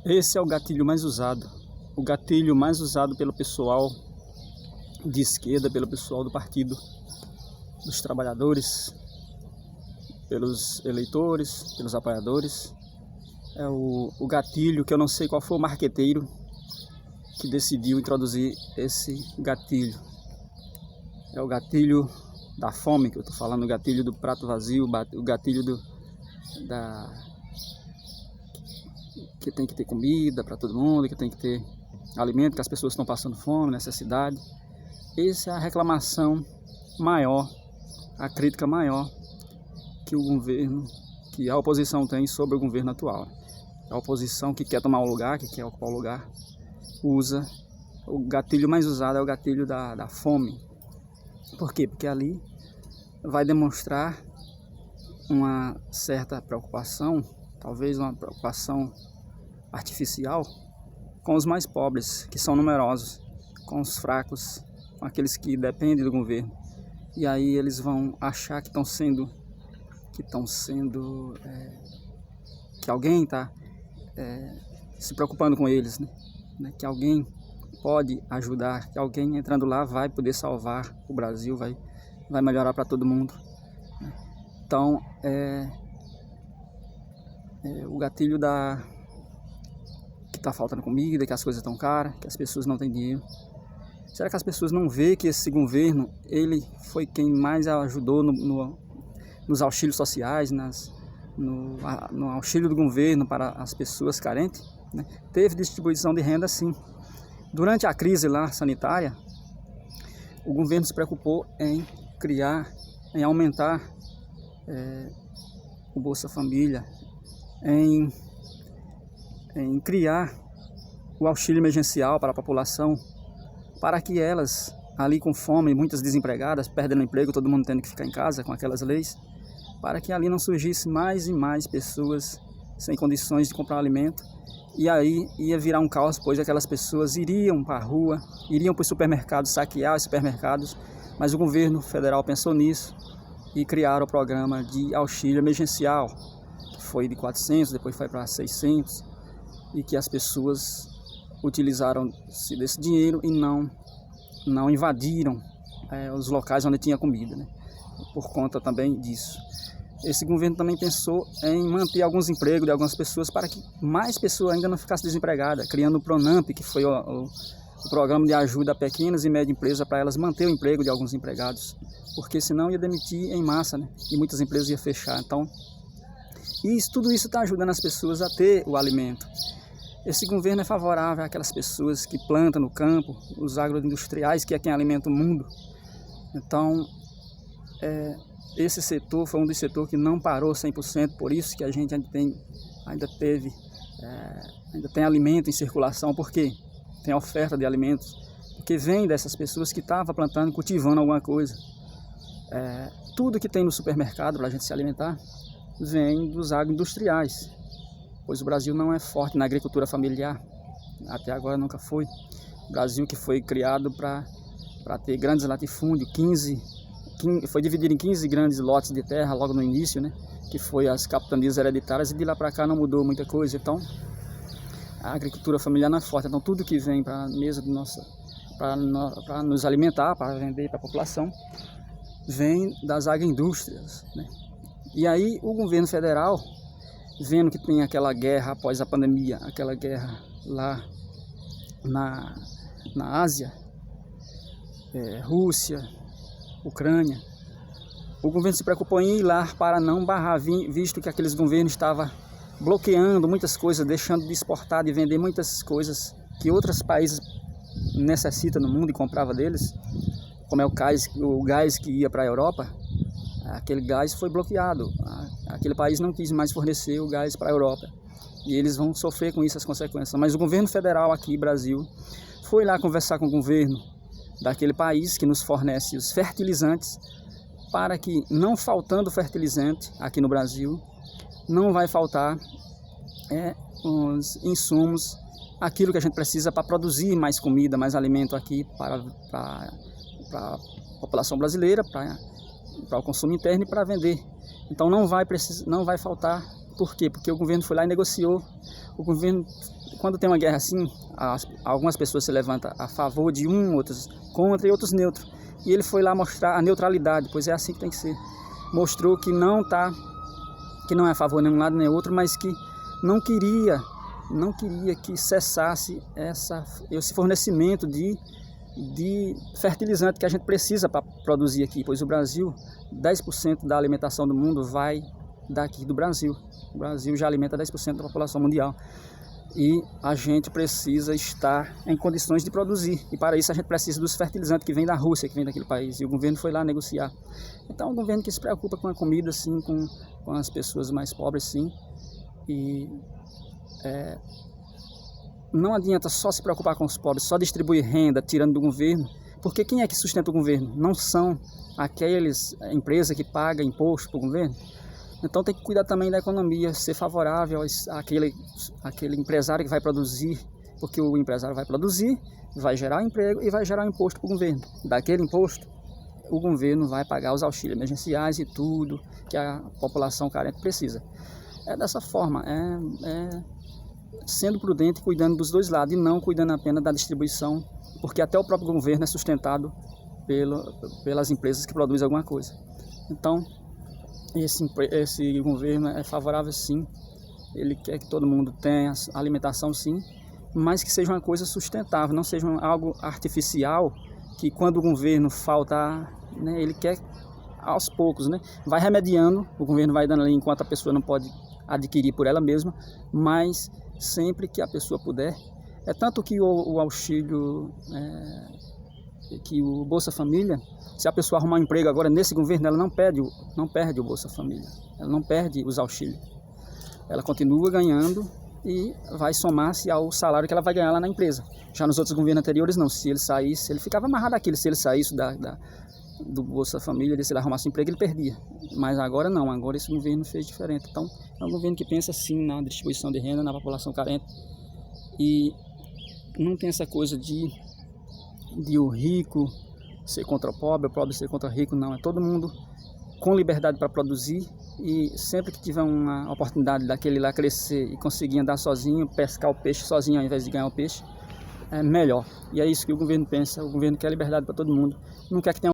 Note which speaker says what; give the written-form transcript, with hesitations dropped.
Speaker 1: Esse é o gatilho mais usado. O gatilho mais usado pelo pessoal de esquerda, pelo pessoal do Partido dos Trabalhadores, pelos eleitores, pelos apoiadores. É o gatilho que eu não sei qual foi o marqueteiro que decidiu introduzir esse gatilho. É o gatilho da fome que eu estou falando, o gatilho do prato vazio, o gatilho que tem que ter comida para todo mundo, que tem que ter alimento, que as pessoas estão passando fome, necessidade. Essa é a reclamação maior, a crítica maior que o governo, que a oposição tem sobre o governo atual. A oposição que quer tomar o lugar, que quer ocupar o lugar, usa o gatilho mais usado, é o gatilho da fome. Por quê? Porque ali vai demonstrar uma certa preocupação, talvez uma preocupação artificial, com os mais pobres, que são numerosos, com os fracos, com aqueles que dependem do governo. E aí eles vão achar que que alguém está se preocupando com eles, né? Que alguém pode ajudar, que alguém entrando lá vai poder salvar o Brasil, vai melhorar para todo mundo. Então, o gatilho que está faltando comida, que as coisas estão caras, que as pessoas não têm dinheiro. Será que as pessoas não veem que esse governo, ele foi quem mais ajudou nos auxílios sociais, no auxílio do governo para as pessoas carentes, né? Teve distribuição de renda, sim. Durante a crise lá sanitária, o governo se preocupou em aumentar o Bolsa Família, em criar o auxílio emergencial para a população, para que elas, ali com fome, muitas desempregadas, perdendo emprego, todo mundo tendo que ficar em casa com aquelas leis, para que ali não surgisse mais e mais pessoas sem condições de comprar alimento. E aí ia virar um caos, pois aquelas pessoas iriam para a rua, iriam para os supermercados, saquear os supermercados, mas o governo federal pensou nisso e criaram o programa de auxílio emergencial, que foi de 400, depois foi para 600, e que as pessoas utilizaram-se desse dinheiro e não invadiram os locais onde tinha comida, né? Por conta também disso. Esse governo também pensou em manter alguns empregos de algumas pessoas para que mais pessoas ainda não ficassem desempregadas, criando o PRONAMP, que foi o programa de ajuda a pequenas e médias empresas para elas manter o emprego de alguns empregados, porque senão ia demitir em massa, né? E muitas empresas iam fechar. Então, tudo isso está ajudando as pessoas a ter o alimento. Esse governo é favorável àquelas pessoas que plantam no campo, os agroindustriais, que é quem alimenta o mundo. Então, esse setor foi um dos setores que não parou 100%, por isso que a gente ainda tem alimento em circulação. Por quê? Tem oferta de alimentos, porque vem dessas pessoas que estavam plantando, cultivando alguma coisa. Tudo que tem no supermercado para a gente se alimentar vem dos agroindustriais, pois o Brasil não é forte na agricultura familiar, até agora nunca foi. O Brasil, que foi criado para ter grandes latifúndios, foi dividido em 15 grandes lotes de terra logo no início, né? Que foi as capitanias hereditárias, e de lá para cá não mudou muita coisa. Então, a agricultura familiar não é forte. Então, tudo que vem para a mesa para nos alimentar, para vender para a população, vem das agroindústrias, né? E aí o governo federal, vendo que tem aquela guerra após a pandemia, aquela guerra lá na Ásia, Rússia, Ucrânia, o governo se preocupou em ir lá para não barrar, visto que aqueles governos estavam bloqueando muitas coisas, deixando de exportar, de vender muitas coisas que outros países necessitam no mundo e comprava deles, como é o gás que ia para a Europa. Aquele gás foi bloqueado, aquele país não quis mais fornecer o gás para a Europa, e eles vão sofrer com isso as consequências. Mas o governo federal aqui, Brasil, foi lá conversar com o governo daquele país que nos fornece os fertilizantes, para que, não faltando fertilizante aqui no Brasil, não vai faltar os insumos, aquilo que a gente precisa para produzir mais comida, mais alimento aqui para a população brasileira, para o consumo interno e para vender. Então não vai faltar Por quê? Porque o governo foi lá e negociou. O governo, quando tem uma guerra assim, algumas pessoas se levantam a favor de um, outros contra e outros neutros. E ele foi lá mostrar a neutralidade, pois é assim que tem que ser. Mostrou que não é a favor de nenhum lado nem outro, mas que não queria que cessasse esse fornecimento de fertilizante que a gente precisa para produzir aqui, pois o Brasil, 10% da alimentação do mundo vai daqui do Brasil. O Brasil já alimenta 10% da população mundial. E a gente precisa estar em condições de produzir. E para isso a gente precisa dos fertilizantes que vêm da Rússia, que vem daquele país. E o governo foi lá negociar. Então é um governo que se preocupa com a comida, sim, com as pessoas mais pobres, sim. E não adianta só se preocupar com os pobres, só distribuir renda, tirando do governo. Porque quem é que sustenta o governo? Não são aquelas empresas que pagam imposto para o governo? Então tem que cuidar também da economia, ser favorável àquele empresário que vai produzir, porque o empresário vai produzir, vai gerar emprego e vai gerar imposto para o governo. Daquele imposto, o governo vai pagar os auxílios emergenciais e tudo que a população carente precisa. É dessa forma, sendo prudente, cuidando dos dois lados e não cuidando apenas da distribuição, porque até o próprio governo é sustentado pelas empresas que produzem alguma coisa. Então, esse governo é favorável, sim. Ele quer que todo mundo tenha alimentação, sim, mas que seja uma coisa sustentável, não seja algo artificial, que quando o governo faltar, né, ele quer aos poucos, né, vai remediando, o governo vai dando ali enquanto a pessoa não pode adquirir por ela mesma, mas sempre que a pessoa puder. É tanto que o auxílio, que o Bolsa Família, se a pessoa arrumar um emprego agora nesse governo, ela não perde o Bolsa Família, ela não perde os auxílios. Ela continua ganhando e vai somar-se ao salário que ela vai ganhar lá na empresa. Já nos outros governos anteriores, não. Se ele saísse, ele ficava amarrado àquilo. Se ele saísse do Bolsa Família, se ele arrumasse um emprego, ele perdia. Mas agora não, agora esse governo fez diferente. Então, é um governo que pensa sim na distribuição de renda, na população carente. E não tem essa coisa de o rico ser contra o pobre ser contra o rico, não. É todo mundo com liberdade para produzir, e sempre que tiver uma oportunidade daquele lá crescer e conseguir andar sozinho, pescar o peixe sozinho ao invés de ganhar o peixe, é melhor. E é isso que o governo pensa. O governo quer liberdade para todo mundo, não quer que tenha